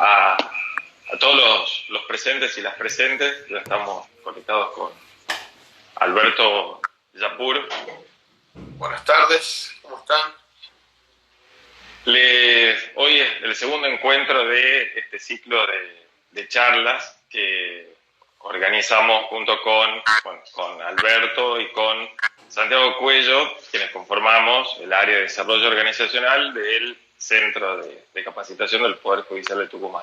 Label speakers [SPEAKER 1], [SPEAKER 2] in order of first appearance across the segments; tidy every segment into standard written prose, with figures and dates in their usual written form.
[SPEAKER 1] a todos los presentes y las presentes. Ya estamos conectados con Alberto Yapur.
[SPEAKER 2] Buenas tardes, ¿cómo están?
[SPEAKER 1] Hoy es el segundo encuentro de este ciclo de charlas que organizamos junto con Alberto y con Santiago Cuello, quienes conformamos el área de desarrollo organizacional del Centro de Capacitación del Poder Judicial de Tucumán.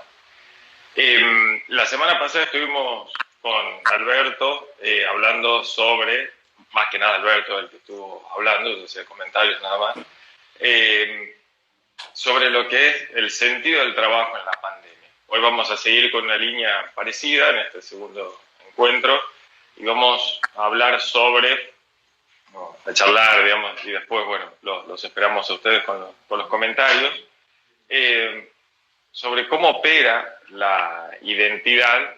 [SPEAKER 1] La semana pasada estuvimos con Alberto hablando sobre, más que nada Alberto, el que estuvo hablando, yo hacía comentarios nada más, sobre lo que es el sentido del trabajo en la pandemia. Hoy vamos a seguir con una línea parecida en este segundo encuentro y vamos a hablar sobre, a charlar, digamos, y después, bueno, los esperamos a ustedes con los comentarios, sobre cómo opera la identidad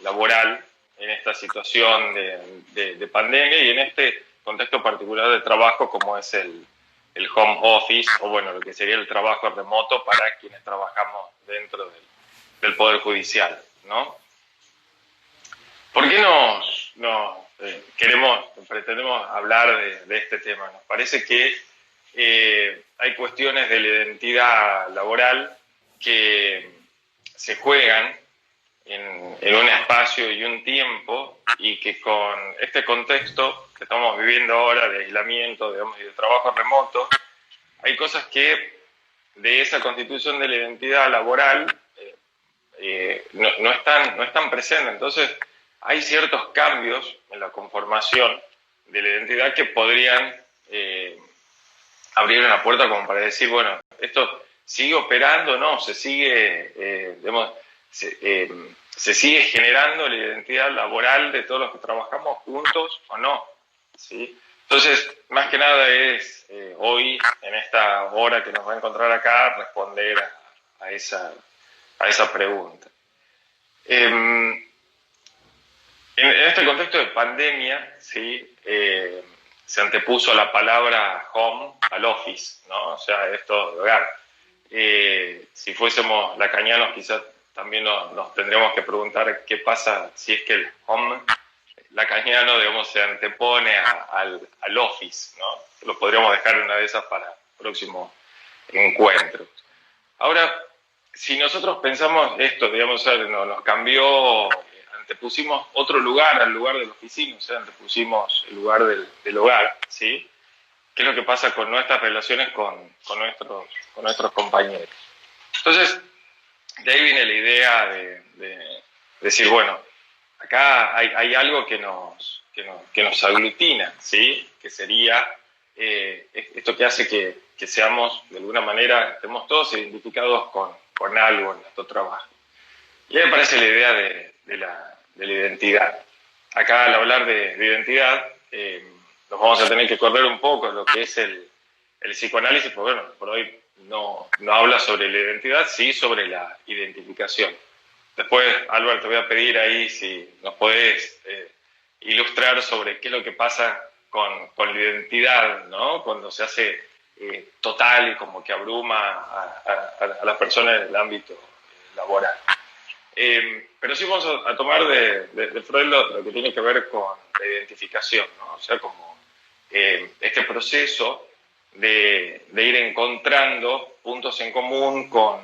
[SPEAKER 1] laboral en esta situación de pandemia y en este contexto particular de trabajo como es el home office, o bueno, lo que sería el trabajo remoto para quienes trabajamos dentro del Poder Judicial, ¿no? ¿Por qué pretendemos hablar de este tema? Nos parece que hay cuestiones de la identidad laboral que se juegan en un espacio y un tiempo, y que con este contexto que estamos viviendo ahora de aislamiento, digamos, y de trabajo remoto, hay cosas que de esa constitución de la identidad laboral no están presentes. Entonces hay ciertos cambios en la conformación de la identidad que podrían abrir una puerta como para decir, bueno, esto sigue operando, ¿no? Se sigue, se sigue generando la identidad laboral de todos los que trabajamos juntos o no, ¿sí? Entonces, más que nada es hoy, en esta hora que nos va a encontrar acá, responder a esa pregunta. En este contexto de pandemia, ¿sí? Se antepuso la palabra home al office, ¿no? O sea, esto de hogar. Si fuésemos lacanianos, quizás también nos tendríamos que preguntar qué pasa si es que el home lacaniano, digamos, se antepone al office, ¿no? Lo podríamos dejar en una de esas para próximos encuentros. Ahora, si nosotros pensamos esto, digamos, nos cambió, antepusimos otro lugar al lugar de la oficina, o sea, antepusimos el lugar del hogar, ¿sí? ¿Qué es lo que pasa con nuestras relaciones con nuestros compañeros? Entonces, de ahí viene la idea de decir, bueno, acá hay algo que nos aglutina, ¿sí? Que sería esto que hace que seamos, de alguna manera, estemos todos identificados con algo en nuestro trabajo. Y a mí me parece la idea de la identidad. Acá, al hablar de identidad, nos vamos a tener que correr un poco lo que es el psicoanálisis, porque bueno, por hoy no habla sobre la identidad, sí sobre la identificación. Después, Álvaro, te voy a pedir ahí si nos podés ilustrar sobre qué es lo que pasa con la identidad, ¿no? Cuando se hace total y como que abruma a las personas en el ámbito laboral. Pero sí vamos a tomar de Freud lo que tiene que ver con la identificación, ¿no? O sea, como este proceso de ir encontrando puntos en común con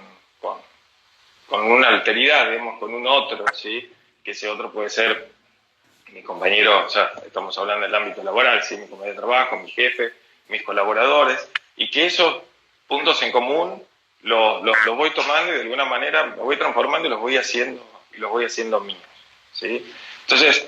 [SPEAKER 1] una alteridad, digamos, con un otro, ¿sí? Que ese otro puede ser mi compañero, o sea, estamos hablando del ámbito laboral, ¿sí? Mi compañero de trabajo, mi jefe, mis colaboradores, y que esos puntos en común los voy tomando y de alguna manera me voy transformando y los voy haciendo míos, ¿sí? Entonces,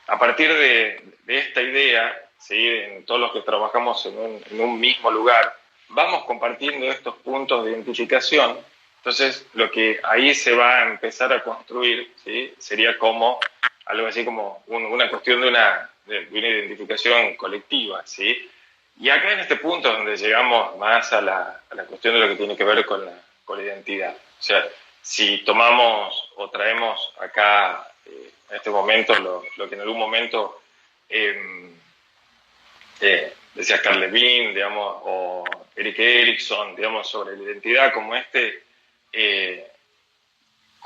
[SPEAKER 1] a partir de esta idea, ¿sí? En todos los que trabajamos en un mismo lugar, vamos compartiendo estos puntos de identificación. Entonces, lo que ahí se va a empezar a construir, ¿sí? Sería como algo así como una cuestión de una identificación colectiva, ¿sí? Y acá en este punto es donde llegamos más a la cuestión de lo que tiene que ver con la identidad. O sea, si tomamos o traemos acá en este momento lo que en algún momento decía Carl Lewin, digamos, o Erik Erikson, digamos, sobre la identidad como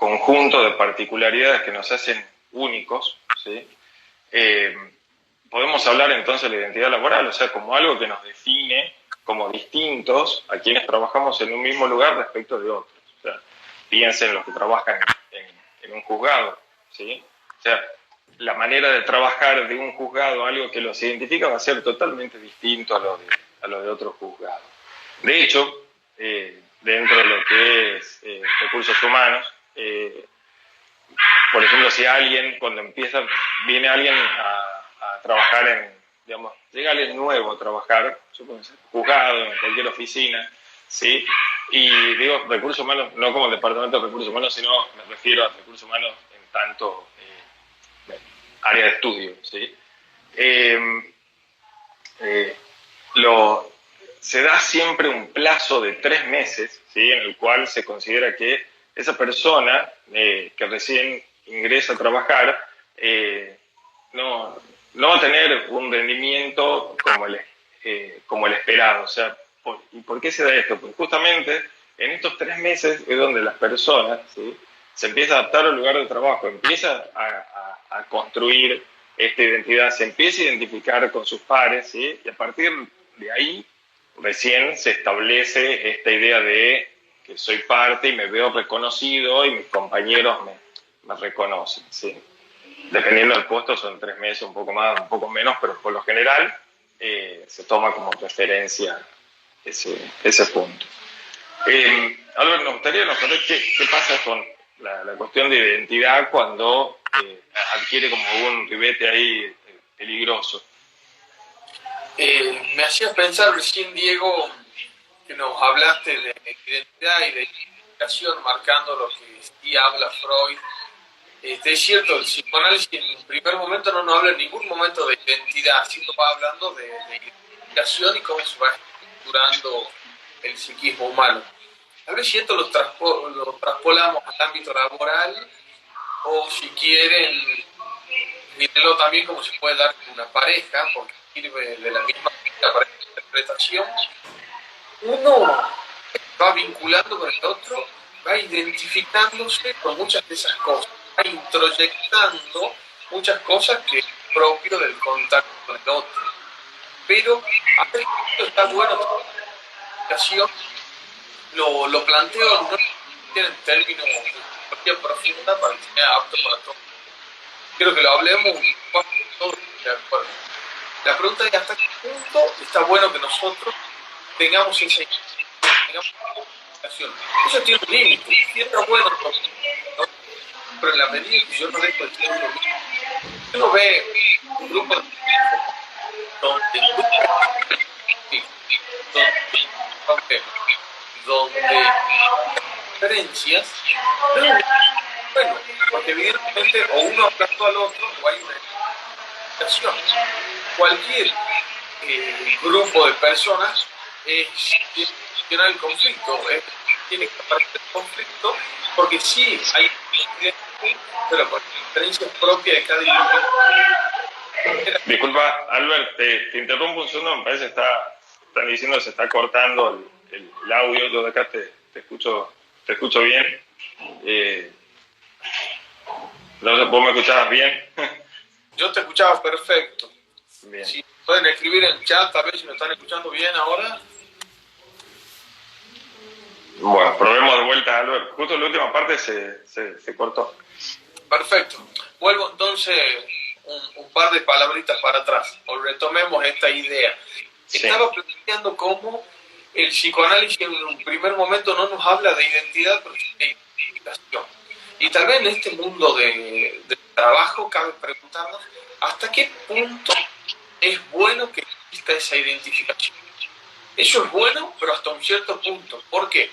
[SPEAKER 1] conjunto de particularidades que nos hacen únicos, ¿sí? Podemos hablar entonces de la identidad laboral, o sea, como algo que nos define como distintos a quienes trabajamos en un mismo lugar respecto de otros. O sea, piensen en los que trabajan en un juzgado, ¿sí? O sea, la manera de trabajar de un juzgado, algo que los identifica, va a ser totalmente distinto a lo de otros juzgados. De hecho, dentro de lo que es recursos humanos, por ejemplo, si alguien, cuando viene alguien a trabajar digamos, llega alguien nuevo a trabajar, supongo, juzgado, en cualquier oficina, ¿sí? Y digo recursos humanos, no como el departamento de recursos humanos, sino me refiero a recursos humanos en tanto área de estudio, ¿sí? Se da siempre un plazo de 3 meses, ¿sí? En el cual se considera que esa persona que recién ingresa a trabajar no va a tener un rendimiento como el esperado. O sea, ¿y por qué se da esto? Pues justamente en estos 3 meses es donde las personas, ¿sí?, se empieza a adaptar al lugar de trabajo, empieza a construir esta identidad, se empieza a identificar con sus pares, ¿sí? Y a partir de ahí recién se establece esta idea de que soy parte y me veo reconocido y mis compañeros me reconocen, ¿sí? Dependiendo del puesto son 3 meses, un poco más, un poco menos, pero por lo general se toma como referencia ese punto. Albert, nos gustaría saber qué pasa con la cuestión de identidad cuando adquiere como un ribete ahí peligroso.
[SPEAKER 2] Me hacías pensar recién, Diego, que nos hablaste de identidad y de identificación, marcando lo que sí habla Freud. Es cierto, el psicoanálisis en un primer momento no nos habla en ningún momento de identidad, sino va hablando de identificación y cómo se va estructurando el psiquismo humano. A ver si esto lo traspolamos al ámbito laboral, o si quieren, mírenlo también como se puede dar con una pareja, porque sirve de la misma manera para la interpretación. Uno va vinculando con el otro, va identificándose con muchas de esas cosas, va introyectando muchas cosas que es propio del contacto con el otro. Pero a ver, esto está bueno, lo planteo no en términos de psicología profunda para que sea apto para todos. Quiero que lo hablemos un poco todos de acuerdo. La pregunta es: ¿hasta qué punto está bueno que nosotros tengamos esa identificación? Eso tiene un límite, y está bueno, ¿no? Pero en la medida que yo no dejo de ser uno mismo, uno ve un grupo de donde diferencias, bueno, porque evidentemente o uno aplastó al otro o hay una identificación. Cualquier grupo de personas tiene que gestionar el conflicto, tiene que aparecer el conflicto, porque sí hay pero con diferencias propias de cada individuo.
[SPEAKER 1] Disculpa, Albert, te interrumpo un segundo, me parece que están diciendo que se está cortando el audio. Yo de acá te escucho bien. ¿Vos me escuchabas bien?
[SPEAKER 2] Yo te escuchaba perfecto.
[SPEAKER 1] Bien.
[SPEAKER 2] Si pueden escribir en el chat, a ver si me están escuchando bien ahora.
[SPEAKER 1] Bueno, probemos de vuelta, Albert. Justo en la última parte se cortó.
[SPEAKER 2] Perfecto. Vuelvo entonces un par de palabritas para atrás, o retomemos esta idea. Sí. Estaba planteando cómo el psicoanálisis en un primer momento no nos habla de identidad, pero de identificación. Y tal vez en este mundo de trabajo cabe preguntarnos hasta qué punto es bueno que exista esa identificación. Eso es bueno, pero hasta un cierto punto. ¿Por qué?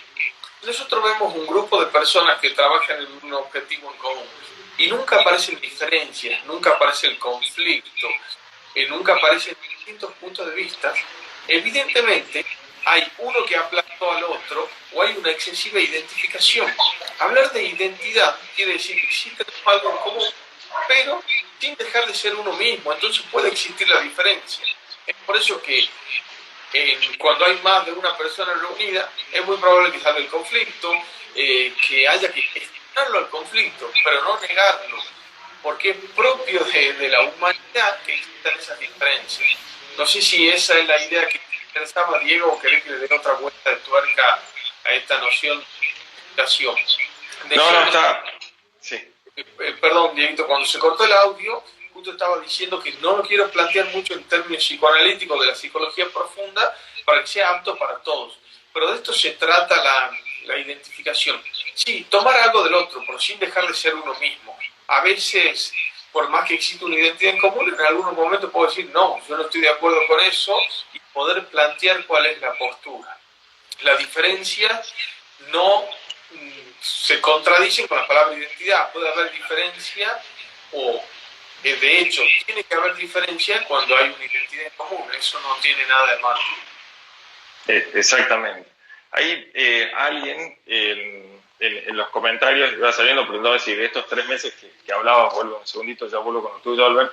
[SPEAKER 2] Nosotros vemos un grupo de personas que trabajan en un objetivo en común y nunca aparecen diferencias, nunca aparece el conflicto, nunca aparecen distintos puntos de vista. Evidentemente hay uno que aplastó al otro o hay una excesiva identificación. Hablar de identidad quiere decir que sí tenemos algo en común, pero sin dejar de ser uno mismo. Entonces puede existir la diferencia. Es por eso que cuando hay más de una persona reunida, es muy probable que salga el conflicto, que haya que gestionar solucionarlo al conflicto, pero no negarlo, porque es propio de la humanidad que existan esas diferencias. No sé si esa es la idea que te interesaba, Diego, o querés que le dé otra vuelta de tuerca a esta noción de educación.
[SPEAKER 1] No, está... Sí.
[SPEAKER 2] Perdón, Dieguito, cuando se cortó el audio, justo estaba diciendo que no lo quiero plantear mucho en términos psicoanalíticos de la psicología profunda para que sea apto para todos. Pero de esto se trata la identificación. Sí, tomar algo del otro, pero sin dejar de ser uno mismo. A veces, por más que exista una identidad en común, en algunos momentos puedo decir, no, yo no estoy de acuerdo con eso, y poder plantear cuál es la postura. La diferencia no se contradicen con la palabra identidad. Puede haber diferencia o, de hecho, tiene que haber diferencia cuando hay una identidad en común. Eso no tiene nada de malo.
[SPEAKER 1] Exactamente. Ahí alguien en los comentarios iba saliendo preguntaba si de estos 3 meses que hablaba, vuelvo un segundito, ya vuelvo con lo tuyo, Albert,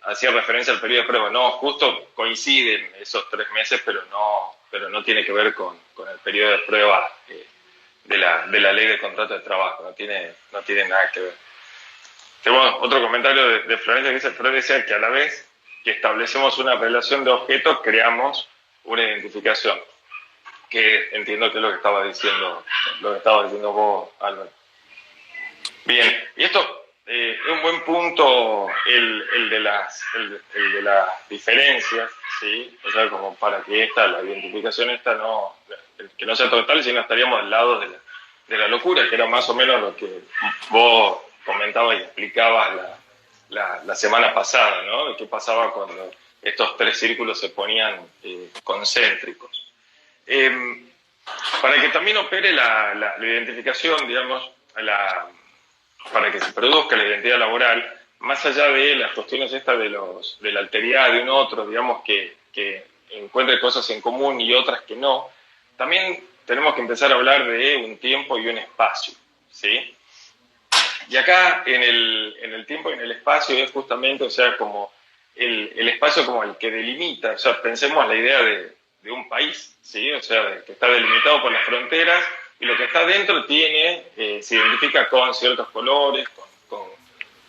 [SPEAKER 1] hacía referencia al periodo de prueba. No, justo coinciden esos 3 meses, pero no tiene que ver con el periodo de prueba de la ley de contrato de trabajo, no tiene nada que ver. Tenemos otro comentario de Florencia que dice: Freud decía que a la vez que establecemos una relación de objetos, creamos una identificación, que entiendo que es lo que estaba diciendo vos, Albert. Bien, y esto es un buen punto el de las diferencias, ¿sí? O sea, como para que la identificación que no sea total, sino estaríamos al lado de la locura, que era más o menos lo que vos comentabas y explicabas la semana pasada, ¿no? De qué pasaba cuando estos 3 círculos se ponían concéntricos. Para que también opere la identificación, digamos, para que se produzca la identidad laboral, más allá de las cuestiones estas de la alteridad de un otro, digamos, que encuentre cosas en común y otras que no, también tenemos que empezar a hablar de un tiempo y un espacio, ¿sí? Y acá en el tiempo y en el espacio es justamente, o sea, como el espacio como el que delimita, o sea, pensemos la idea de un país, ¿sí? O sea, que está delimitado por las fronteras y lo que está dentro se identifica con ciertos colores,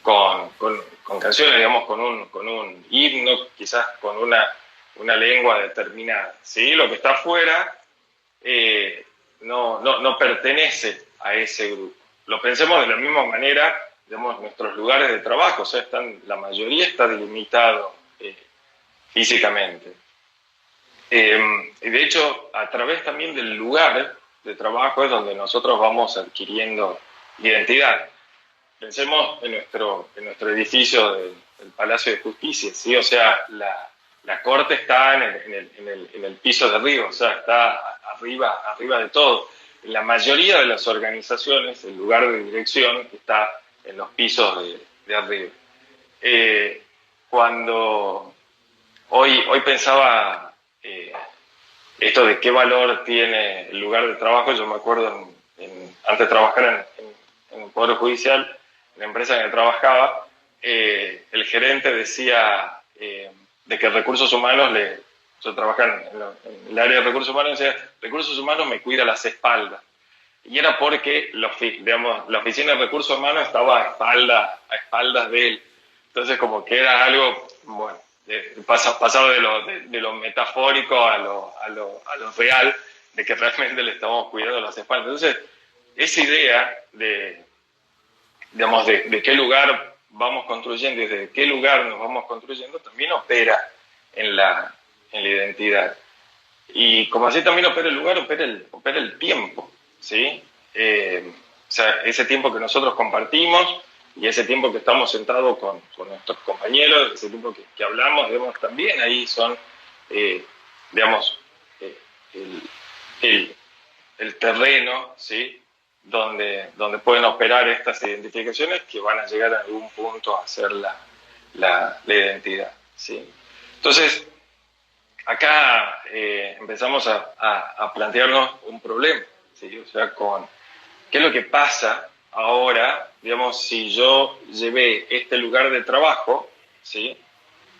[SPEAKER 1] con canciones, digamos, con un himno, quizás con una lengua determinada, ¿sí? Lo que está afuera no pertenece a ese grupo. Lo pensemos de la misma manera, digamos, nuestros lugares de trabajo, o sea, la mayoría está delimitado físicamente. Y de hecho, a través también del lugar de trabajo es donde nosotros vamos adquiriendo identidad. Pensemos en nuestro edificio del Palacio de Justicia, ¿sí? O sea, la corte está en el piso de arriba, o sea, está arriba de todo. En la mayoría de las organizaciones, el lugar de dirección está en los pisos de arriba. Cuando hoy pensaba esto de qué valor tiene el lugar de trabajo, yo me acuerdo antes de trabajar en el Poder Judicial, en la empresa en la que trabajaba, el gerente decía de que recursos humanos, yo trabajaba en el área de recursos humanos, decía, recursos humanos me cuida las espaldas. Y era porque la oficina de recursos humanos estaba a espaldas de él. Entonces como que era algo, bueno, pasado de lo metafórico a lo real, de que realmente le estamos cuidando las espaldas. Entonces, esa idea de qué lugar vamos construyendo y desde qué lugar nos vamos construyendo también opera en la identidad. Y como así también opera el lugar, opera el tiempo, ¿sí? O sea, ese tiempo que nosotros compartimos y ese tiempo que estamos sentados con nuestros compañeros, ese tiempo que hablamos, digamos, también ahí son, digamos, el terreno, ¿sí? Donde pueden operar estas identificaciones que van a llegar a algún punto a ser la identidad, ¿sí? Entonces, acá empezamos a plantearnos un problema, ¿sí? O sea, ¿qué es lo que pasa ahora, digamos, si yo llevé este lugar de trabajo, ¿sí?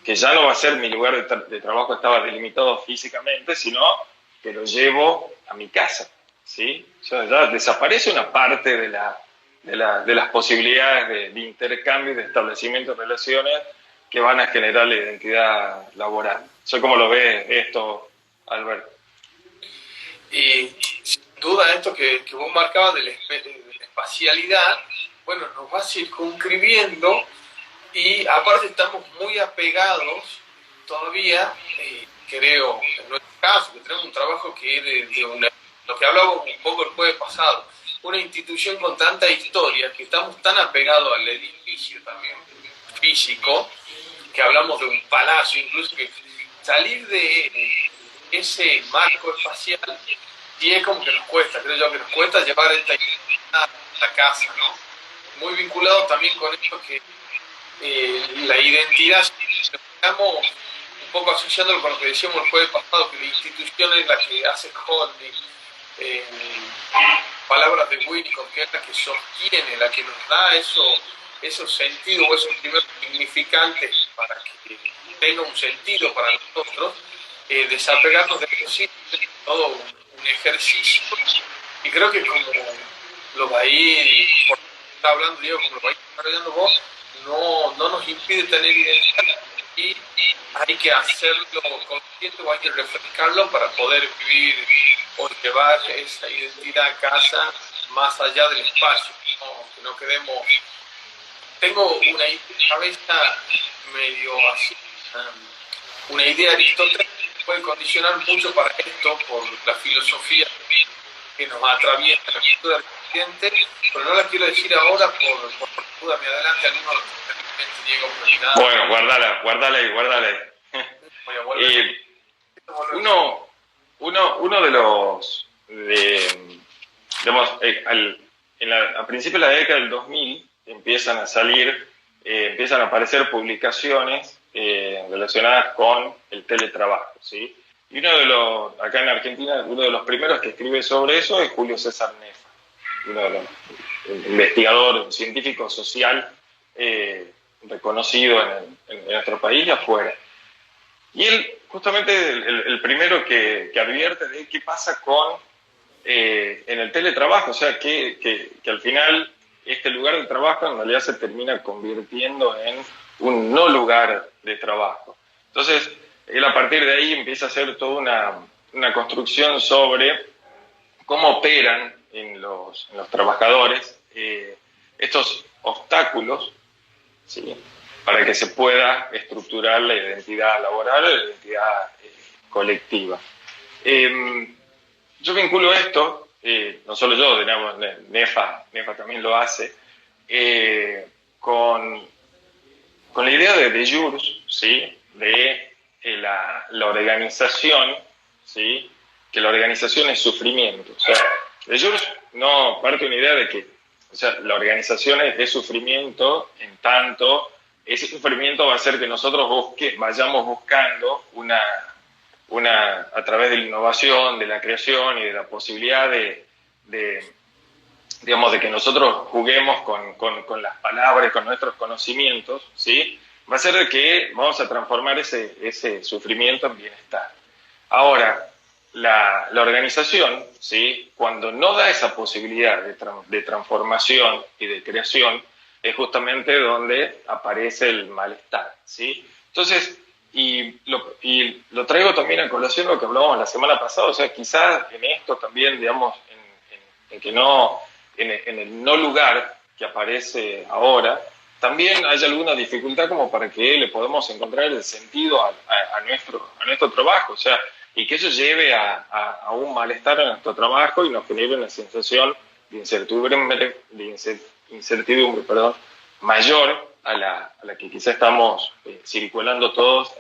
[SPEAKER 1] Que ya no va a ser mi lugar de trabajo, estaba delimitado físicamente, sino que lo llevo a mi casa, ¿sí? O sea, ya desaparece una parte de de las posibilidades de intercambio y de establecimiento de relaciones que van a generar la identidad laboral. ¿Cómo lo ve esto, Alberto?
[SPEAKER 2] Y sin duda esto que vos marcabas de la espacialidad, bueno, nos va circunscribiendo y aparte estamos muy apegados todavía, creo, en nuestro caso, que tenemos un trabajo que es lo que hablábamos un poco el jueves pasado, una institución con tanta historia, que estamos tan apegados al edificio también físico, que hablamos de un palacio, incluso que salir de ese marco espacial, y es como que nos cuesta, creo yo que nos cuesta llevar esta identidad a la casa, ¿no? Muy vinculado también con esto que la identidad, estamos un poco asociándolo con lo que decíamos el jueves pasado, que la institución es la que hace holding, palabras de Winnicott, que es la que sostiene, la que nos da esos sentidos o esos primeros significantes para que tenga un sentido para nosotros, desapegarnos de eso, todo un ejercicio, y creo que como lo va a ir, por lo que está hablando Diego, como lo va a ir desarrollando vos, no nos impide tener identidad, y hay que hacerlo consciente o hay que refrescarlo para poder vivir o llevar esa identidad a casa más allá del espacio, que no quedemos. Tengo una cabeza medio así, una idea aristotélica que puede condicionar mucho para esto por la filosofía que nos atraviesa la cultura del occidente, pero no la quiero decir ahora por duda, me adelante alguno de Diego.
[SPEAKER 1] Bueno, guardala ahí.
[SPEAKER 2] Voy a volver.
[SPEAKER 1] Uno de los, digamos, a principios de la década del 2000 empiezan a aparecer publicaciones relacionadas con el teletrabajo, ¿sí? Y acá en Argentina, uno de los primeros que escribe sobre eso es Julio César Nefa, uno de los investigador científico social reconocido en nuestro país y afuera. Y él, justamente, el primero que advierte de qué pasa en el teletrabajo, o sea, que al final este lugar de trabajo en realidad se termina convirtiendo en un no lugar de trabajo. Entonces, él a partir de ahí empieza a hacer toda una construcción sobre cómo operan en los trabajadores estos obstáculos, ¿sí?, para que se pueda estructurar la identidad laboral o la identidad colectiva. Yo vinculo esto, no solo yo, digamos, Nefa también lo hace, con la idea de jure, ¿sí?, de la organización, ¿sí?, que la organización es sufrimiento. O sea, de jure no parte una idea de que, o sea, la organización es sufrimiento, en tanto ese sufrimiento va a hacer que nosotros vayamos buscando a través de la innovación, de la creación y de la posibilidad digamos, de que nosotros juguemos con las palabras, con nuestros conocimientos, ¿sí?, va a ser de que vamos a transformar ese sufrimiento en bienestar. Ahora, la organización, ¿sí?, cuando no da esa posibilidad de transformación y de creación, es justamente donde aparece el malestar, ¿sí? Entonces, y lo traigo también a colación lo que hablábamos la semana pasada, o sea, quizás en esto también, digamos, en el no lugar que aparece ahora, también hay alguna dificultad como para que le podamos encontrar el sentido a nuestro trabajo, o sea, y que eso lleve a un malestar en nuestro trabajo y nos genere una sensación de incertidumbre, mayor a la que quizá estamos circulando todos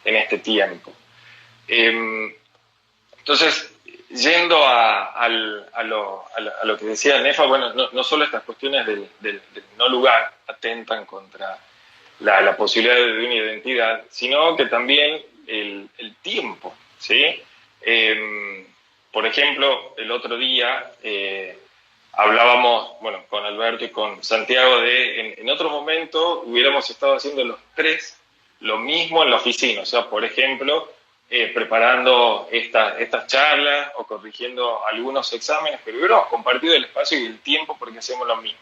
[SPEAKER 1] en este tiempo. Entonces, yendo a lo que decía Nefa, bueno, no solo estas cuestiones del no lugar atentan contra la posibilidad de una identidad, sino que también el tiempo, ¿sí? Por ejemplo, el otro día hablábamos, bueno, con Alberto y con Santiago en otro momento hubiéramos estado haciendo los tres lo mismo en la oficina. O sea, por ejemplo, preparando estas charlas o corrigiendo algunos exámenes, pero hubiéramos compartido el espacio y el tiempo porque hacemos lo mismo.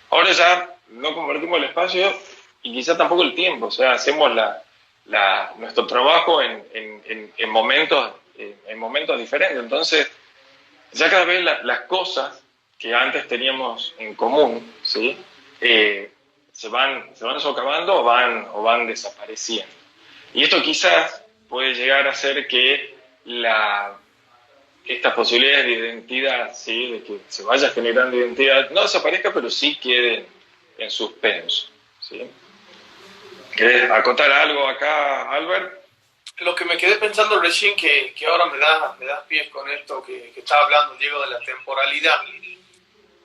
[SPEAKER 1] Ahora ya no compartimos el espacio y quizá tampoco el tiempo, o sea, hacemos nuestro trabajo en momentos diferentes. Entonces, ya cada vez las cosas que antes teníamos en común, ¿sí? Se van socavando o van desapareciendo. Y esto quizás puede llegar a hacer que estas posibilidades de identidad, ¿sí? De que se vaya generando identidad, no desaparezca, pero sí queden en suspenso, ¿sí? ¿Querés acotar algo acá, Albert?
[SPEAKER 2] Lo que me quedé pensando recién, que ahora me das pies con esto que estaba hablando, Diego, de la temporalidad,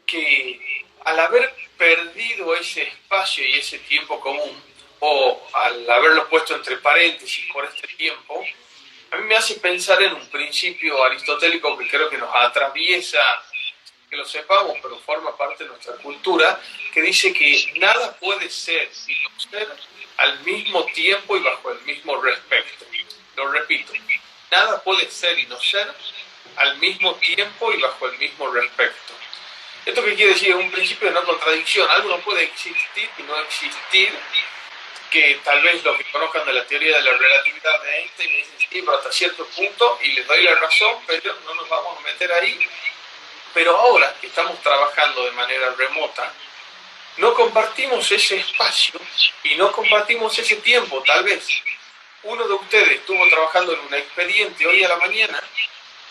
[SPEAKER 2] que al haber perdido ese espacio y ese tiempo común, o al haberlo puesto entre paréntesis por este tiempo, a mí me hace pensar en un principio aristotélico que creo que nos atraviesa, que lo sepamos, pero forma parte de nuestra cultura, que dice que nada puede ser y no ser al mismo tiempo y bajo el mismo respecto. Lo repito, nada puede ser y no ser al mismo tiempo y bajo el mismo respecto. ¿Esto qué quiere decir? Es un principio de no contradicción. Algo no puede existir y no existir, que tal vez los que conozcan de la teoría de la relatividad de Einstein me dicen, sí, pero hasta cierto punto, y les doy la razón, pero no nos vamos a meter ahí. Pero ahora que estamos trabajando de manera remota, no compartimos ese espacio y no compartimos ese tiempo. Tal vez uno de ustedes estuvo trabajando en un expediente hoy a la mañana,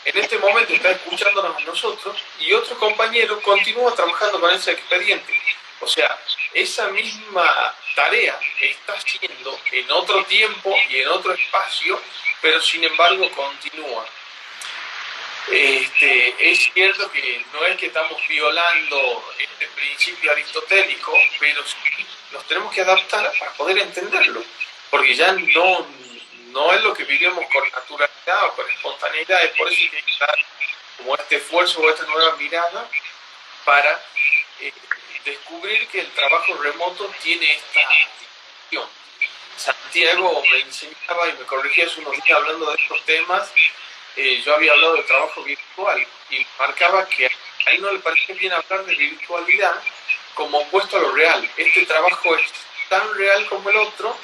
[SPEAKER 2] en este momento está escuchándonos a nosotros, y otro compañero continúa trabajando con ese expediente. O sea, esa misma tarea está haciendo en otro tiempo y en otro espacio, pero sin embargo continúa. Es cierto que no es que estamos violando este principio aristotélico, pero sí nos tenemos que adaptar para poder entenderlo, porque ya no es lo que vivimos con naturalidad o con espontaneidad. Es por eso que hay que dar como este esfuerzo o esta nueva mirada para descubrir que el trabajo remoto tiene esta acción. Santiago me enseñaba y me corregía hace unos días hablando de estos temas. Yo había hablado de trabajo virtual y marcaba que a él no le parecía bien hablar de virtualidad como opuesto a lo real. Este trabajo es tan real como el otro,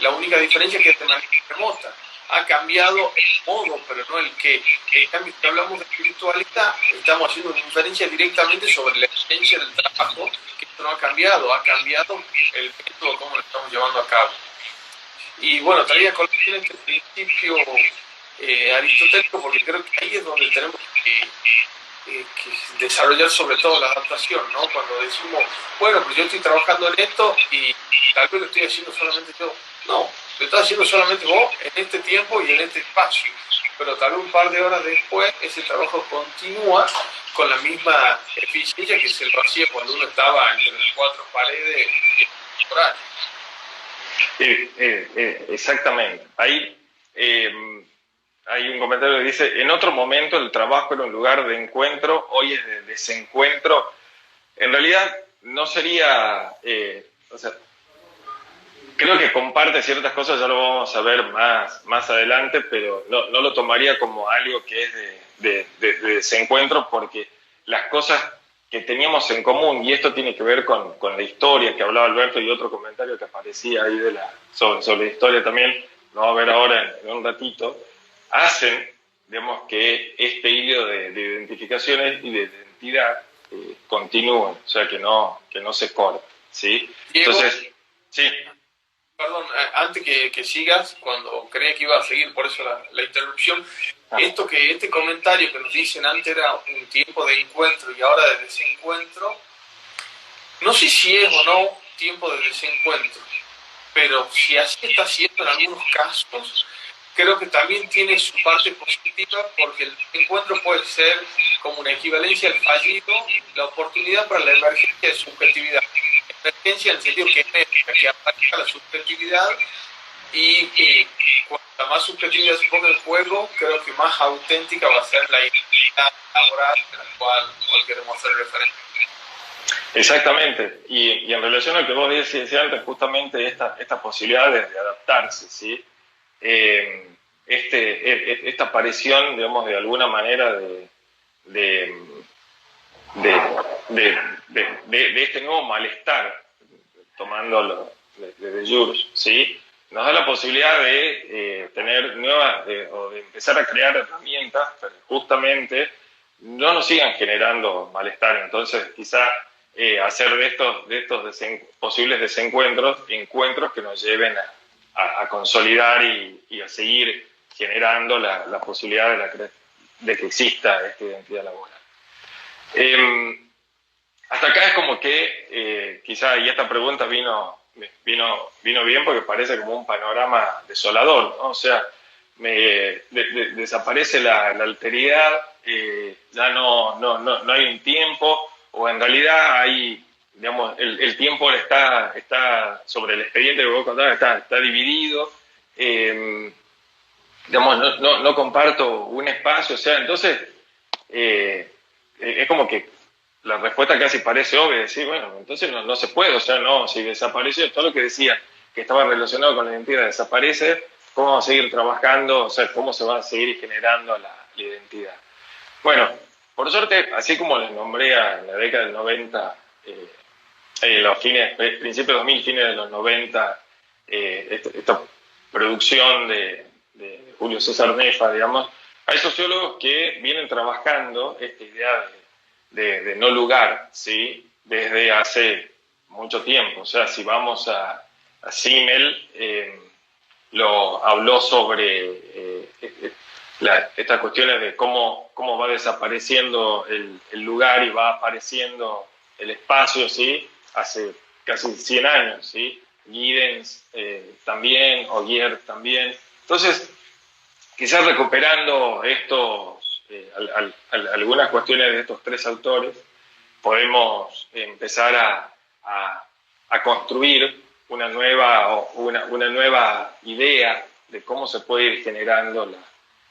[SPEAKER 2] la única diferencia es que es de manera remota. Ha cambiado el modo, pero no el qué. En cambio, si hablamos de virtualidad, estamos haciendo una inferencia directamente sobre la esencia del trabajo, que esto no ha cambiado el método, cómo lo estamos llevando a cabo. Y bueno, traía a colación este principio aristotélico, porque creo que ahí es donde tenemos que desarrollar sobre todo la adaptación, ¿no? Cuando decimos, bueno, pues yo estoy trabajando en esto y tal vez lo estoy haciendo solamente yo. No, lo estás haciendo solamente vos en este tiempo y en este espacio. Pero tal vez un par de horas después ese trabajo continúa con la misma eficiencia que se lo hacía cuando uno estaba entre las cuatro paredes y el horario.
[SPEAKER 1] Exactamente. Ahí hay un comentario que dice, en otro momento el trabajo era un lugar de encuentro, hoy es de desencuentro. En realidad no sería, o sea, creo que comparte ciertas cosas, ya lo vamos a ver más adelante, pero no lo tomaría como algo que es de desencuentro, porque las cosas que teníamos en común, y esto tiene que ver con la historia que hablaba Alberto y otro comentario que aparecía ahí sobre la historia también, lo vamos a ver ahora en un ratito, hacen, digamos, que este hilo de identificaciones y de identidad continúen, o sea, que no se corte, ¿sí?
[SPEAKER 2] Diego,
[SPEAKER 1] entonces, sí.
[SPEAKER 2] Perdón, antes que sigas, cuando creía que iba a seguir, por eso la interrupción, este comentario que nos dicen antes era un tiempo de encuentro y ahora de desencuentro, no sé si es o no tiempo de desencuentro, pero si así está siendo en algunos casos, creo que también tiene su parte positiva, porque el encuentro puede ser como una equivalencia al fallido, la oportunidad para la emergencia de subjetividad. Emergencia en el sentido que aparezca la subjetividad, y cuanta más subjetividad se ponga en juego, creo que más auténtica va a ser la identidad laboral a la cual hoy queremos hacer referencia.
[SPEAKER 1] Exactamente, y en relación a lo que vos decías antes, justamente esta posibilidad de adaptarse, ¿sí? esta aparición, digamos, de alguna manera de este nuevo malestar, tomándolo de Jurs, ¿sí? Nos da la posibilidad de tener nuevas, o de empezar a crear herramientas, pero justamente no nos sigan generando malestar. Entonces, quizá hacer de estos posibles desencuentros, encuentros que nos lleven a consolidar y a seguir generando la posibilidad de que exista esta identidad laboral. Hasta acá es como que quizá, y esta pregunta vino bien porque parece como un panorama desolador, ¿no? O sea, desaparece la alteridad, ya no hay un tiempo, o en realidad hay, digamos, el tiempo está sobre el expediente que vos contabas, está dividido, digamos, no comparto un espacio, o sea, entonces es como que la respuesta casi parece obvia, decir, bueno, entonces no se puede, o sea, no, si desapareció todo lo que decían que estaba relacionado con la identidad desaparece, ¿cómo vamos a seguir trabajando? O sea, ¿cómo se va a seguir generando la identidad? Bueno, por suerte, así como les nombré en la década del 90, principios de 2000, fines de los 90, esta producción de Julio César Nefa, digamos, hay sociólogos que vienen trabajando esta idea de no lugar, ¿sí? Desde hace mucho tiempo. O sea, si vamos a Simmel, lo habló sobre estas cuestiones de cómo va desapareciendo el lugar y va apareciendo el espacio, ¿sí? Hace casi 100 años, ¿sí? Giddens también, Ogier también. Entonces, quizás recuperando algunas cuestiones de estos tres autores, podemos empezar a construir una nueva idea de cómo se puede ir generando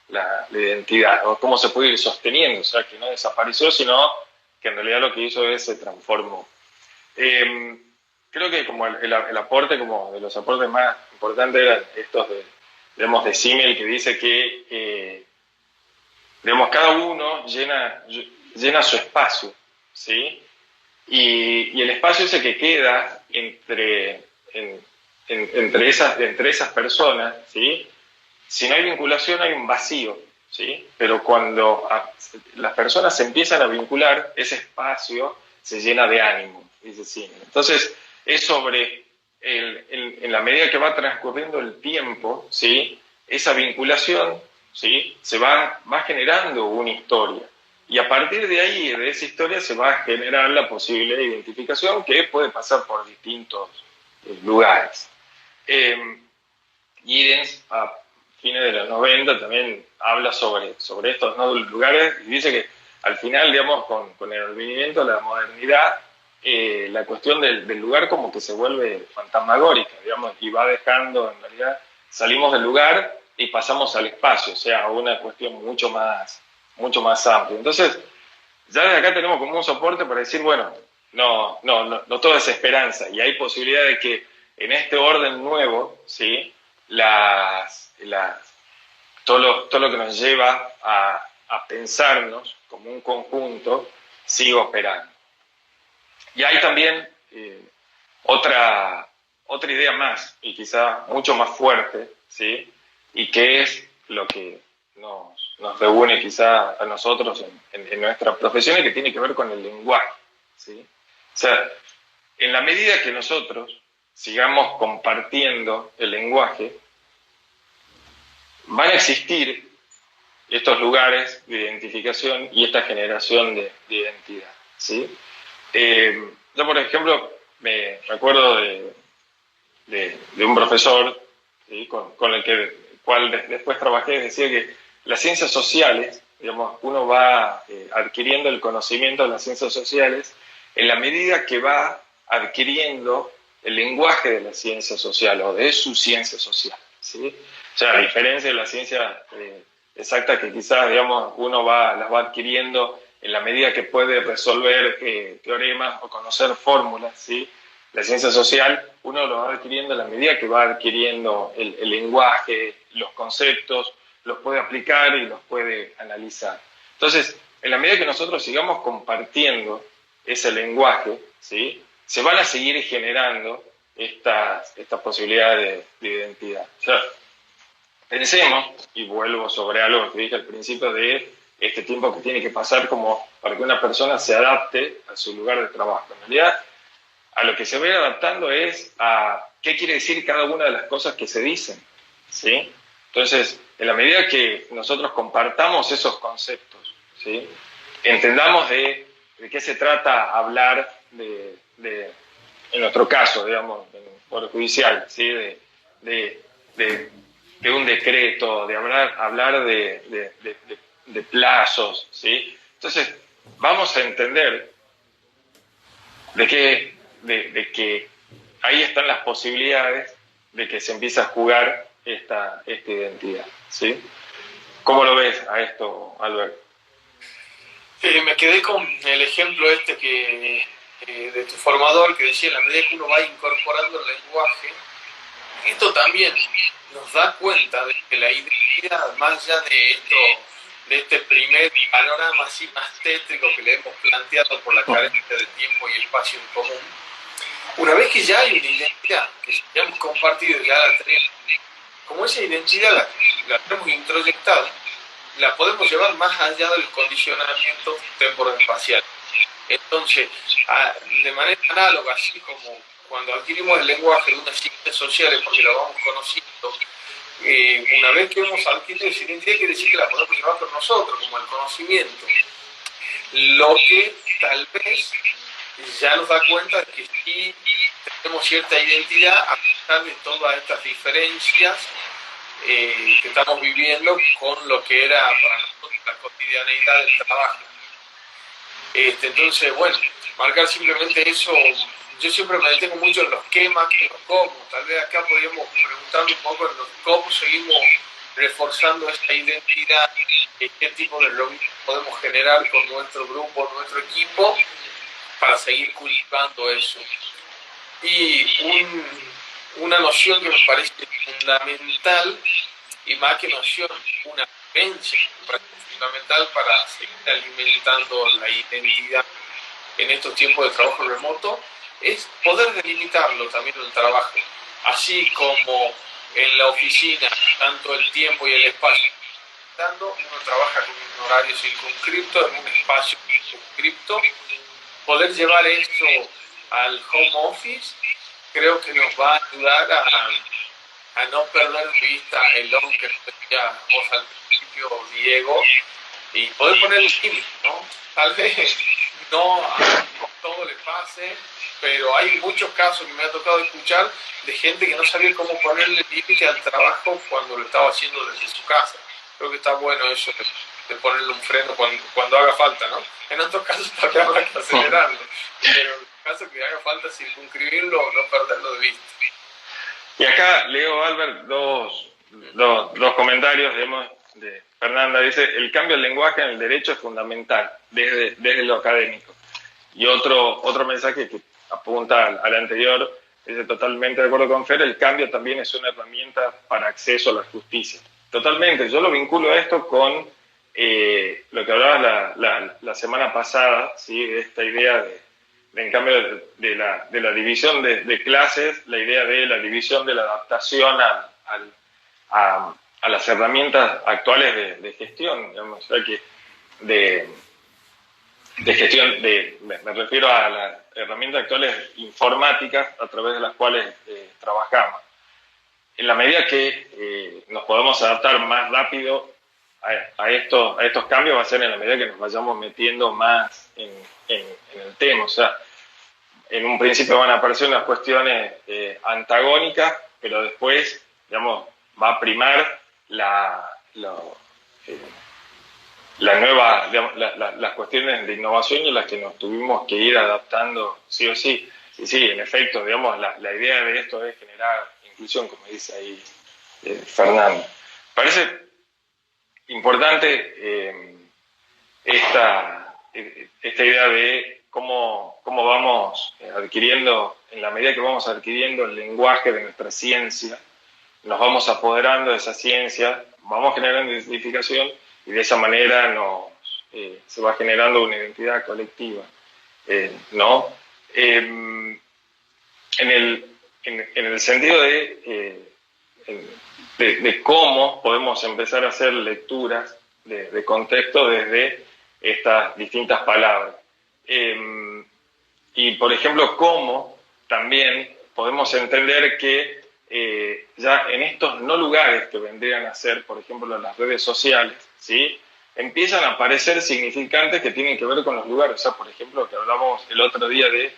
[SPEAKER 1] la identidad, o cómo se puede ir sosteniendo, o sea, que no desapareció, sino que en realidad lo que hizo es se transformó. Creo que como el aporte, como de los aportes más importantes eran estos de Simmel, que dice que cada uno llena su espacio, ¿sí? Y el espacio ese que queda entre esas personas, ¿sí? Si no hay vinculación hay un vacío, ¿sí? Pero cuando las personas se empiezan a vincular, ese espacio se llena de ánimo, dice Simmel. Entonces, es sobre, en la medida que va transcurriendo el tiempo, ¿sí? Esa vinculación, ¿sí? Se va generando una historia. Y a partir de ahí, de esa historia, se va a generar la posible identificación que puede pasar por distintos lugares. Giddens, a fines de los 90, también habla sobre estos lugares y dice que al final, digamos, con el advenimiento de la modernidad, la cuestión del lugar como que se vuelve fantasmagórica, digamos, y va dejando, en realidad, salimos del lugar y pasamos al espacio, o sea, a una cuestión mucho más amplia. Entonces, ya desde acá tenemos como un soporte para decir, bueno, no todo es esperanza, y hay posibilidad de que en este orden nuevo, ¿sí? Todo lo que nos lleva a pensarnos como un conjunto siga operando. Y hay también otra idea más, y quizá mucho más fuerte, ¿sí? Y que es lo que nos reúne quizá a nosotros en nuestra profesión, y que tiene que ver con el lenguaje, ¿sí? O sea, en la medida que nosotros sigamos compartiendo el lenguaje, van a existir estos lugares de identificación y esta generación de identidad, ¿sí? Yo, por ejemplo, me acuerdo de un profesor, ¿sí? con el cual después trabajé, decía que las ciencias sociales, digamos, uno va adquiriendo el conocimiento de las ciencias sociales en la medida que va adquiriendo el lenguaje de la ciencia social o de su ciencia social, ¿sí? O sea, a diferencia de la ciencia exacta, que quizás, digamos, uno las va adquiriendo en la medida que puede resolver teoremas o conocer fórmulas, ¿sí? La ciencia social uno lo va adquiriendo en la medida que va adquiriendo el lenguaje, los conceptos, los puede aplicar y los puede analizar. Entonces, en la medida que nosotros sigamos compartiendo ese lenguaje, ¿sí?, se van a seguir generando estas posibilidades de identidad. O sea, pensemos, y vuelvo sobre algo que dije al principio, de este tiempo que tiene que pasar como para que una persona se adapte a su lugar de trabajo. En realidad, a lo que se va a ir adaptando es a qué quiere decir cada una de las cosas que se dicen, ¿sí? Entonces, en la medida que nosotros compartamos esos conceptos, ¿sí?, entendamos de qué se trata hablar en nuestro caso, digamos, en el Poder Judicial, ¿sí?, de un decreto, de hablar de plazos, ¿sí? Entonces, vamos a entender de que ahí están las posibilidades de que se empiece a jugar esta identidad, ¿sí? ¿Cómo lo ves a esto, Albert?
[SPEAKER 2] Me quedé con el ejemplo de tu formador que decía, en la medida que uno va incorporando el lenguaje, esto también nos da cuenta de que la identidad, más allá de este primer panorama así más tétrico que le hemos planteado por la carencia de tiempo y espacio en común, una vez que ya hay una identidad, que ya hemos compartido, ya la tenemos, como esa identidad la tenemos introyectada, la podemos llevar más allá del condicionamiento temporal-espacial. Entonces, de manera análoga, así como cuando adquirimos el lenguaje de unas ciencias sociales porque lo vamos conociendo, una vez que hemos adquirido esa identidad, quiere decir que la podemos llevar con nosotros, como el conocimiento. Lo que tal vez ya nos da cuenta de que sí tenemos cierta identidad a pesar de todas estas diferencias que estamos viviendo con lo que era para nosotros la cotidianeidad del trabajo. Entonces, bueno, marcar simplemente eso. Yo siempre me detengo mucho en los qué más que en los cómo. Tal vez acá podríamos preguntarnos un poco en los cómo seguimos reforzando esta identidad, qué tipo de lobby podemos generar con nuestro grupo, nuestro equipo, para seguir cultivando eso. Y una noción que me parece fundamental, y más que noción, una vivencia que me parece fundamental para seguir alimentando la identidad en estos tiempos de trabajo remoto, es poder delimitarlo también en el trabajo. Así como en la oficina, tanto el tiempo y el espacio, uno trabaja con un horario circunscripto, en un espacio circunscripto, poder llevar esto al home office creo que nos va a ayudar a no perder de vista el don que decía vos al principio, Diego, y poder poner un límite, ¿no? Tal vez no a todo le pase, pero hay muchos casos que me ha tocado escuchar de gente que no sabía cómo ponerle límite al trabajo cuando lo estaba haciendo desde su casa. Creo que está bueno eso de ponerle un freno cuando haga falta, ¿no? En otros casos también habrá que acelerarlo, pero en el caso que haga falta circunscribirlo, no perderlo de vista.
[SPEAKER 1] Y acá leo, Albert, dos comentarios, digamos, de Fernanda. Dice, el cambio del lenguaje en el derecho es fundamental, desde lo académico. Y otro mensaje que apunta al anterior, dice, totalmente de acuerdo con Fer, el cambio también es una herramienta para acceso a la justicia. Totalmente, yo lo vinculo a esto con lo que hablabas la semana pasada, ¿sí?, de esta idea en cambio de la división de clases, la idea de la división de la adaptación a las herramientas actuales de gestión, digamos, o sea que de gestión, me refiero a las herramientas actuales informáticas a través de las cuales trabajamos. En la medida que nos podamos adaptar más rápido a estos cambios, va a ser en la medida que nos vayamos metiendo más en el tema. O sea, en un principio van a aparecer unas cuestiones antagónicas, pero después, digamos, va a primar las cuestiones de innovación y las que nos tuvimos que ir adaptando sí o sí. Sí, en efecto, digamos, la idea de esto es generar inclusión, como dice ahí Fernando. Parece importante esta idea de cómo vamos adquiriendo, en la medida que vamos adquiriendo el lenguaje de nuestra ciencia, nos vamos apoderando de esa ciencia vamos generando identificación y de esa manera se va generando una identidad colectiva, ¿no? En el sentido de cómo podemos empezar a hacer lecturas de contexto desde estas distintas palabras. Y, por ejemplo, cómo también podemos entender que ya en estos no lugares que vendrían a ser, por ejemplo, las redes sociales, ¿sí?, empiezan a aparecer significantes que tienen que ver con los lugares. O sea, por ejemplo, que hablamos el otro día de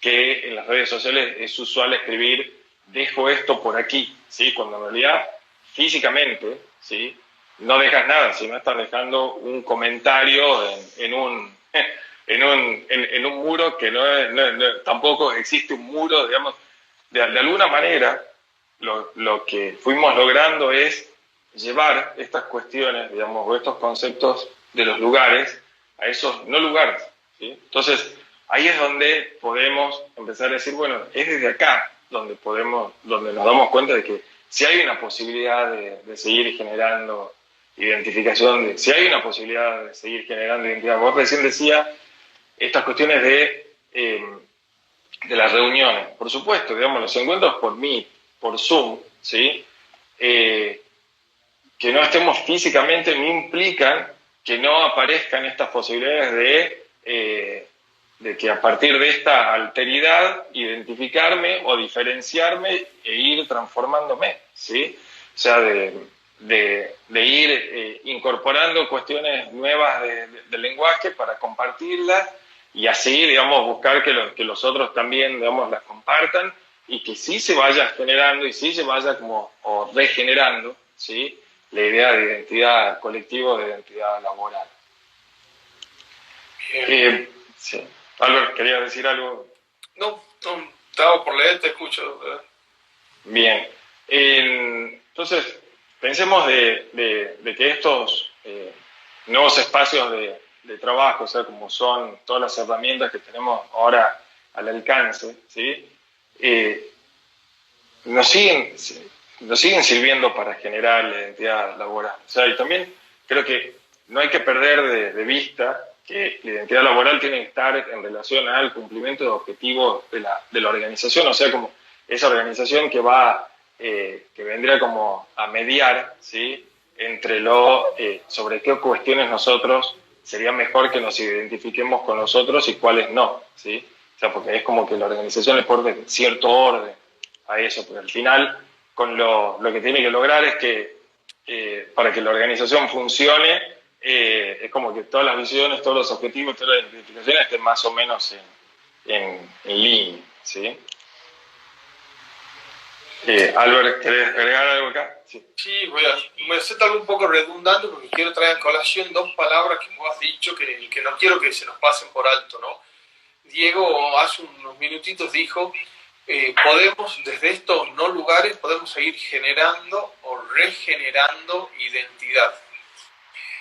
[SPEAKER 1] que en las redes sociales es usual escribir dejo esto por aquí, ¿sí?, cuando en realidad físicamente, ¿sí?, no dejas nada, sino estás dejando un comentario en un muro que tampoco existe un muro, digamos. De alguna manera lo que fuimos logrando es llevar estas cuestiones, digamos, o estos conceptos de los lugares a esos no lugares, ¿sí? Entonces, ahí es donde podemos empezar a decir, bueno, es desde acá donde nos damos cuenta de que si hay una posibilidad de seguir generando identificación, si hay una posibilidad de seguir generando identidad. Vos recién decías estas cuestiones de las reuniones. Por supuesto, digamos, los encuentros por Meet, por Zoom, ¿sí?, que no estemos físicamente no implican que no aparezcan estas posibilidades de que a partir de esta alteridad identificarme o diferenciarme e ir transformándome, ¿sí? O sea, de ir incorporando cuestiones nuevas del lenguaje para compartirlas y así, digamos, buscar que los otros también, digamos, las compartan y que sí se vaya generando y sí se vaya como o regenerando, ¿sí?, la idea de identidad colectiva, de identidad laboral. Sí. Albert, ¿querías decir algo?
[SPEAKER 2] No, estaba por leer, te escucho. ¿verdad?
[SPEAKER 1] Bien. Entonces, pensemos de que estos nuevos espacios de trabajo, o sea, como son todas las herramientas que tenemos ahora al alcance, ¿sí?, nos siguen sirviendo para generar la identidad laboral. O sea, y también creo que no hay que perder de vista que la identidad laboral tiene que estar en relación al cumplimiento de objetivos de la organización, o sea, como esa organización que vendría como a mediar, ¿sí?, entre sobre qué cuestiones nosotros sería mejor que nos identifiquemos con nosotros y cuáles no, ¿sí? O sea, porque es como que la organización le pone cierto orden a eso, pero al final con lo que tiene que lograr es que para que la organización funcione, es como que todas las visiones, todos los objetivos, todas las identificaciones estén más o menos en línea, ¿sí? Albert, ¿querés agregar algo acá?
[SPEAKER 2] Sí, voy a ser tal vez un poco redundante porque quiero traer a colación dos palabras que vos has dicho que no quiero que se nos pasen por alto, ¿no? Diego hace unos minutitos dijo, podemos desde estos no lugares, podemos seguir generando o regenerando identidad.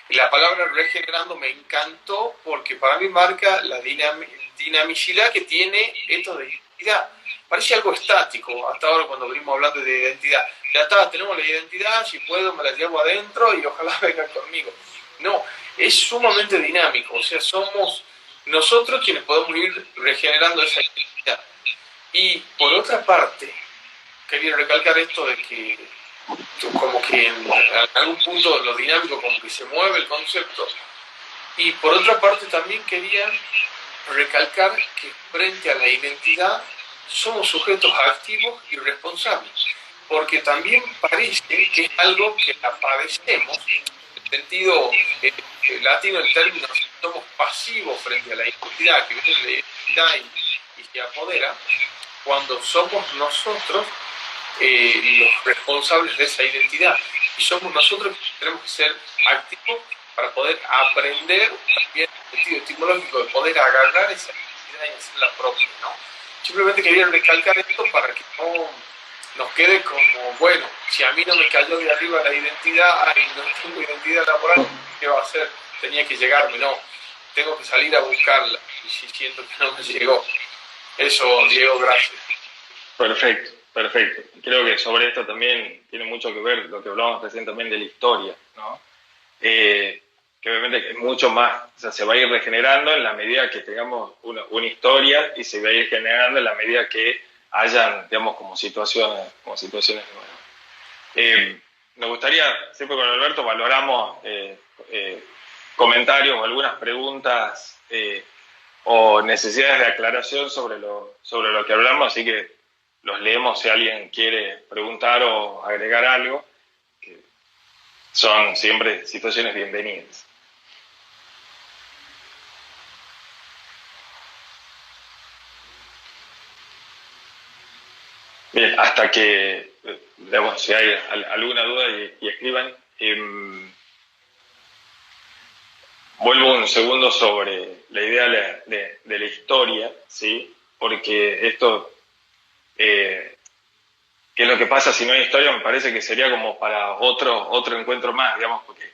[SPEAKER 2] Y la palabra regenerando me encantó porque para mí marca la dinamicidad que tiene esto de identidad. Parece algo estático hasta ahora cuando venimos hablando de identidad. Ya está, tenemos la identidad, si puedo me la llevo adentro y ojalá vengan conmigo. No, es sumamente dinámico, o sea, somos nosotros quienes podemos ir regenerando esa identidad. Y por otra parte, quería recalcar esto de que como que en algún punto lo dinámico como que se mueve el concepto. Y por otra parte también quería recalcar que frente a la identidad somos sujetos activos y responsables, porque también parece que es algo que la padecemos, en el sentido latino, el término somos pasivos frente a la identidad, que viene de la identidad y se apodera, cuando somos nosotros los responsables de esa identidad, y somos nosotros que tenemos que ser activos para poder aprender también el sentido etimológico de poder agarrar esa identidad y hacerla propia, ¿no? Simplemente quería recalcar esto para que no nos quede como, bueno, si a mí no me cayó de arriba la identidad, ay, no tengo identidad laboral, ¿qué va a hacer? Tenía que llegarme, no, tengo que salir a buscarla, y si siento que no me llegó. Eso, Diego, gracias.
[SPEAKER 1] Perfecto. Perfecto. Creo que sobre esto también tiene mucho que ver lo que hablábamos recién también de la historia, ¿no? Que obviamente es mucho más, o sea, se va a ir regenerando en la medida que tengamos una historia y se va a ir generando en la medida que hayan, digamos, como situaciones nuevas. Me gustaría, siempre con Alberto valoramos comentarios o algunas preguntas o necesidades de aclaración sobre lo que hablamos, así que los leemos si alguien quiere preguntar o agregar algo, que son siempre situaciones bienvenidas. Bien, hasta que, digamos, si hay alguna duda y escriban. Vuelvo un segundo sobre la idea de la historia, ¿sí? Porque esto, ¿qué es lo que pasa si no hay historia? Me parece que sería como para otro encuentro más, digamos, porque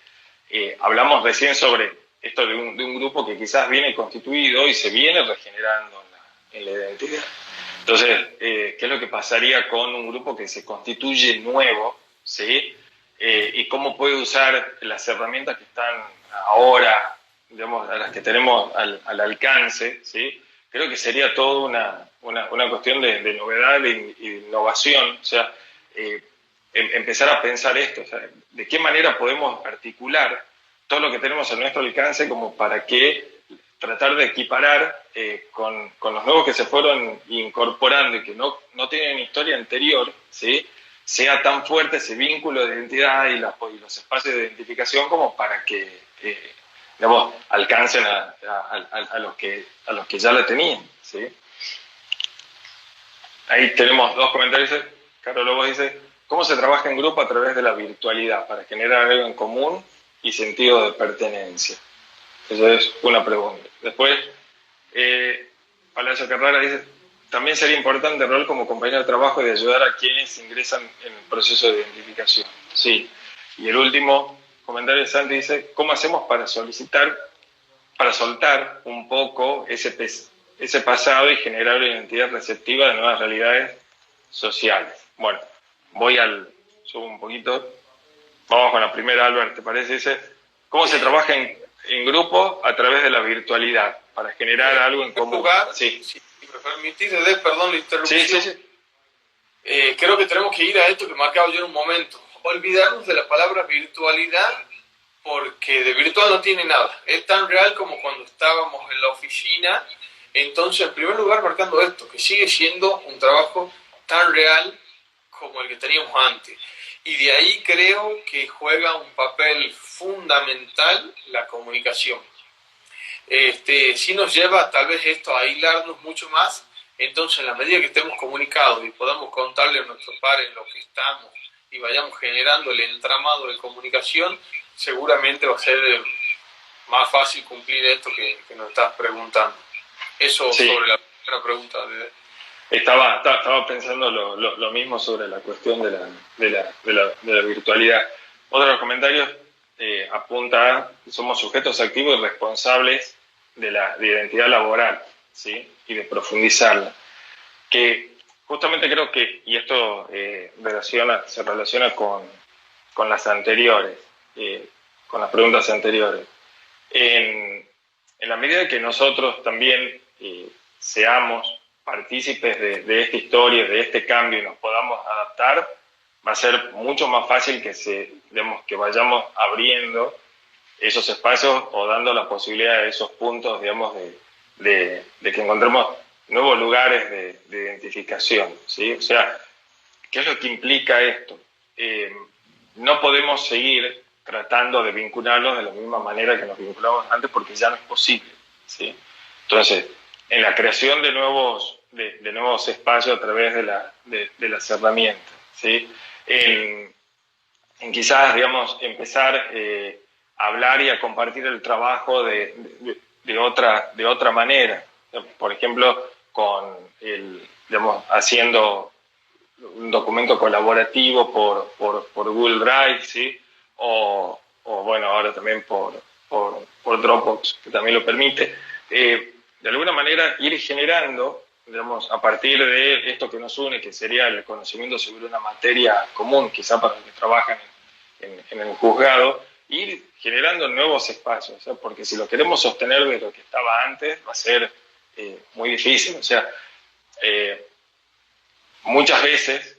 [SPEAKER 1] hablamos recién sobre esto de un grupo que quizás viene constituido y se viene regenerando en la identidad. Entonces, ¿qué es lo que pasaría con un grupo que se constituye nuevo, ¿sí? Y cómo puede usar las herramientas que están ahora, digamos, a las que tenemos al alcance, ¿sí? Creo que sería toda una cuestión de novedad y de innovación, o sea, empezar a pensar esto, o sea, de qué manera podemos articular todo lo que tenemos a nuestro alcance como para que tratar de equiparar con los nuevos que se fueron incorporando y que no tienen historia anterior, ¿sí? Sea tan fuerte ese vínculo de identidad y los espacios de identificación como para que digamos, alcancen a los que ya la tenían, ¿sí? Ahí tenemos dos comentarios. Carlos Lobos dice, ¿cómo se trabaja en grupo a través de la virtualidad para generar algo en común y sentido de pertenencia? Esa es una pregunta. Después, Palacio Carrera dice, también sería importante el rol como compañero de trabajo y de ayudar a quienes ingresan en el proceso de identificación. Sí. Y el último comentario de Santi dice, ¿cómo hacemos para soltar un poco ese pasado y generar una identidad receptiva de nuevas realidades sociales? Bueno, subo un poquito, vamos con la primera, Albert, ¿te parece? Dice, ¿cómo se trabaja en grupo a través de la virtualidad para generar algo en común?
[SPEAKER 2] Sí. Si me permitís, perdón la interrupción.
[SPEAKER 1] Sí.
[SPEAKER 2] Creo que tenemos que ir a esto que marcaba yo en un momento. Olvidarnos de la palabra virtualidad, porque de virtual no tiene nada. Es tan real como cuando estábamos en la oficina. Entonces, en primer lugar, marcando esto, que sigue siendo un trabajo tan real como el que teníamos antes. Y de ahí creo que juega un papel fundamental la comunicación. Si nos lleva tal vez esto a aislarnos mucho más, entonces en la medida que estemos comunicados y podamos contarle a nuestros pares lo que estamos y vayamos generando el entramado de comunicación, seguramente va a ser más fácil cumplir esto que nos estás preguntando. Eso sí. Sobre la primera pregunta.
[SPEAKER 1] Estaba pensando lo mismo sobre la cuestión de la virtualidad. Otro de los comentarios apunta a somos sujetos activos y responsables de identidad laboral, ¿sí? Y de profundizarla. Que justamente creo que, y esto se relaciona con las anteriores, con las preguntas anteriores. En la medida que nosotros también seamos partícipes de esta historia, de este cambio y nos podamos adaptar, va a ser mucho más fácil que vayamos abriendo esos espacios o dando la posibilidad de esos puntos, digamos, de que encontremos nuevos lugares de identificación, ¿sí? O sea, ¿qué es lo que implica esto? No podemos seguir tratando de vincularnos de la misma manera que nos vinculamos antes porque ya no es posible, ¿sí? Entonces, en la creación de nuevos espacios a través de las herramientas, ¿sí? En quizás, digamos, empezar a hablar y a compartir el trabajo de otra manera. Por ejemplo, haciendo un documento colaborativo por Google Drive, ¿sí? O bueno, ahora también por Dropbox, que también lo permite. De alguna manera ir generando digamos, a partir de esto que nos une, que sería el conocimiento sobre una materia común, quizá para los que trabajan en el juzgado, ir generando nuevos espacios, o sea, porque si lo queremos sostener de lo que estaba antes, va a ser muy difícil. O sea, muchas veces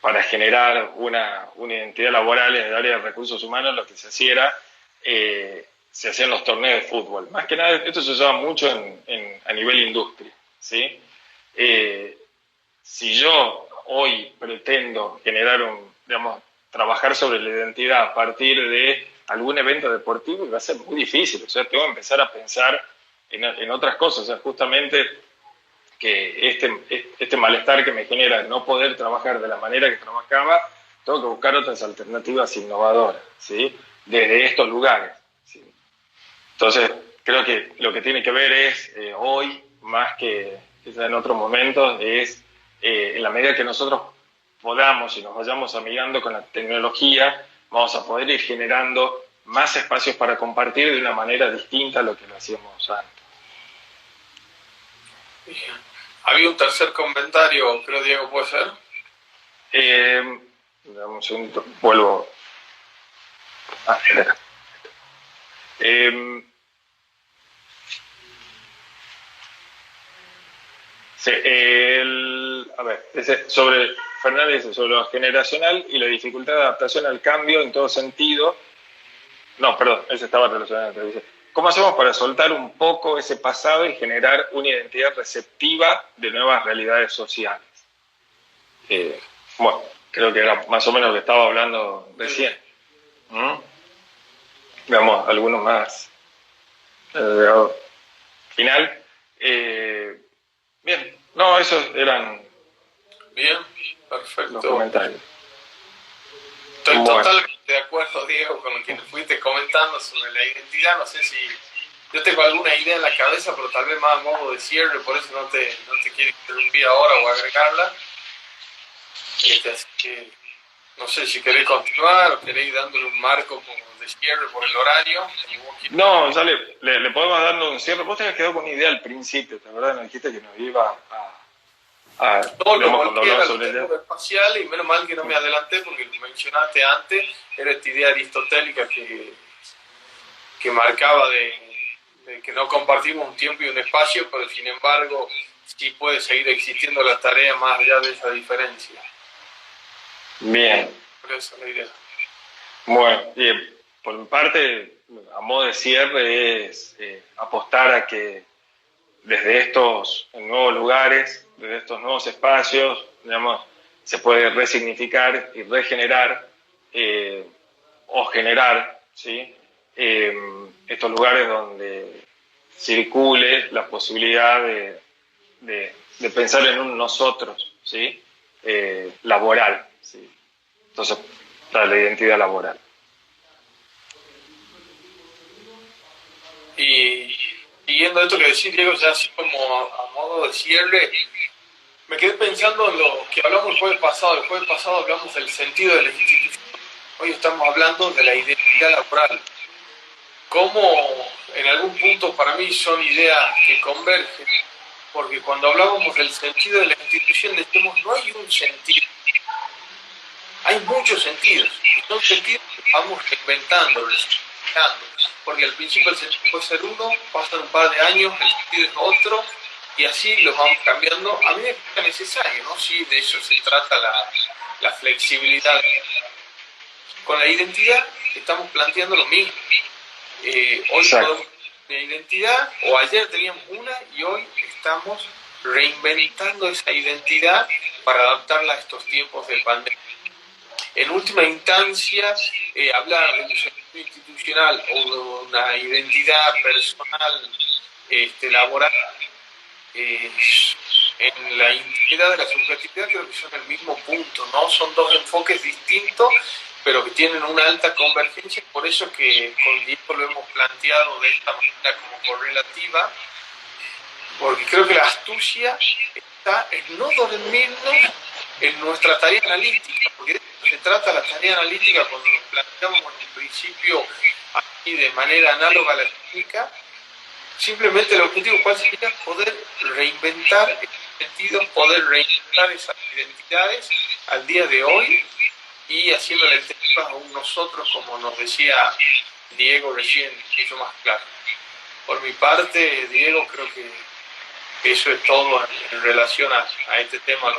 [SPEAKER 1] para generar una identidad laboral en el área de recursos humanos, lo que se hacía era se hacían los torneos de fútbol. Más que nada, esto se usaba mucho a nivel industria, ¿sí? Si yo hoy pretendo generar digamos, trabajar sobre la identidad a partir de algún evento deportivo, va a ser muy difícil. O sea, tengo que empezar a pensar en otras cosas. O sea, justamente que este malestar que me genera no poder trabajar de la manera que trabajaba, tengo que buscar otras alternativas innovadoras, ¿sí? Desde estos lugares, ¿sí? Entonces, creo que lo que tiene que ver es, hoy, más que quizá en otros momentos, es en la medida que nosotros podamos y nos vayamos amigando con la tecnología, vamos a poder ir generando más espacios para compartir de una manera distinta a lo que lo hacíamos antes.
[SPEAKER 2] Bien. Había un tercer comentario, creo, Diego, ¿puede ser?
[SPEAKER 1] Dame un segundo, vuelvo. Espera. Sí, a ver, Fernández dice sobre lo generacional y la dificultad de adaptación al cambio en todo sentido. No, perdón, ese estaba relacionado. Dice, ¿cómo hacemos para soltar un poco ese pasado y generar una identidad receptiva de nuevas realidades sociales? Bueno, creo que era más o menos lo que estaba hablando recién. Veamos algunos más. Final. Bien, no, esos eran
[SPEAKER 2] bien, perfecto.
[SPEAKER 1] los comentarios.
[SPEAKER 2] Estoy totalmente de acuerdo, Diego, con lo que fuiste comentando sobre la identidad. No sé si yo tengo alguna idea en la cabeza, pero tal vez más a modo de cierre, por eso no te quiero interrumpir ahora o agregarla. Así que no sé si querés continuar o querés ir dándole un marco como de cierre por el horario.
[SPEAKER 1] No, ya le podemos dar un cierre. Vos te habías quedado con una idea al principio, ¿te acuerdas? Me dijiste que nos iba
[SPEAKER 2] no, lo volví al tema espacial y menos mal que no me adelanté porque lo mencionaste antes, era esta idea aristotélica que marcaba de que no compartimos un tiempo y un espacio, pero sin embargo sí puede seguir existiendo la tarea más allá de esa diferencia.
[SPEAKER 1] Bien.
[SPEAKER 2] Por eso la idea.
[SPEAKER 1] Bueno, bien. Por mi parte, a modo de cierre, es apostar a que desde estos nuevos lugares, desde estos nuevos espacios, digamos, se puede resignificar y regenerar o generar, ¿sí? Estos lugares donde circule la posibilidad de pensar en un nosotros, ¿sí? Laboral, ¿sí? Entonces, la identidad laboral.
[SPEAKER 2] Y siguiendo esto que decís, Diego, ya así como a modo de cierre, me quedé pensando en lo que hablamos el jueves pasado. El jueves pasado hablamos del sentido de la institución. Hoy estamos hablando de la identidad laboral. Cómo en algún punto para mí son ideas que convergen, porque cuando hablábamos del sentido de la institución decimos no hay un sentido, hay muchos sentidos, y son sentidos que vamos reinventando, porque al principio el sentido puede ser uno, pasan un par de años, el sentido es otro, y así los vamos cambiando. A mí me parece necesario, ¿no? Sí, de eso se trata la flexibilidad. Con la identidad estamos planteando lo mismo. Hoy podemos tener una identidad, o ayer teníamos una, y hoy estamos reinventando esa identidad para adaptarla a estos tiempos de pandemia. En última instancia, hablar de un sentido institucional o de una identidad personal laboral en la intimidad de la subjetividad creo que son el mismo punto, ¿no? Son dos enfoques distintos, pero que tienen una alta convergencia, por eso que con Diego lo hemos planteado de esta manera como correlativa, porque creo que la astucia está en no dormirnos en nuestra tarea analítica, porque de eso se trata la tarea analítica cuando nos planteamos en el principio aquí de manera análoga a la técnica, simplemente el objetivo cuál sería poder reinventar el sentido, poder reinventar esas identidades al día de hoy y haciéndole el tema a un nosotros, como nos decía Diego recién, mucho más claro. Por mi parte, Diego, creo que eso es todo en relación a este tema,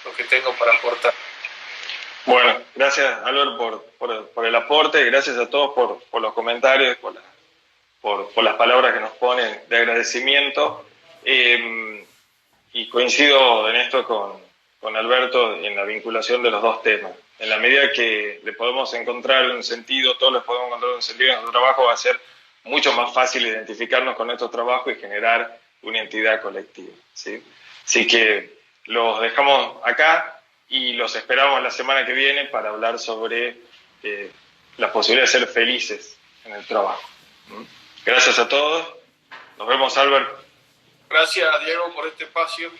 [SPEAKER 2] lo que tengo para aportar.
[SPEAKER 1] Bueno, gracias Albert por el aporte, gracias a todos por los comentarios, por las palabras que nos ponen de agradecimiento. Y coincido en esto con Alberto en la vinculación de los dos temas. En la medida que le podemos encontrar un sentido, todos les podemos encontrar un sentido en nuestro trabajo, va a ser mucho más fácil identificarnos con nuestro trabajo y generar una entidad colectiva, ¿sí? Así que los dejamos acá y los esperamos la semana que viene para hablar sobre la posibilidad de ser felices en el trabajo. Gracias a todos. Nos vemos, Albert.
[SPEAKER 2] Gracias, Diego, por este espacio.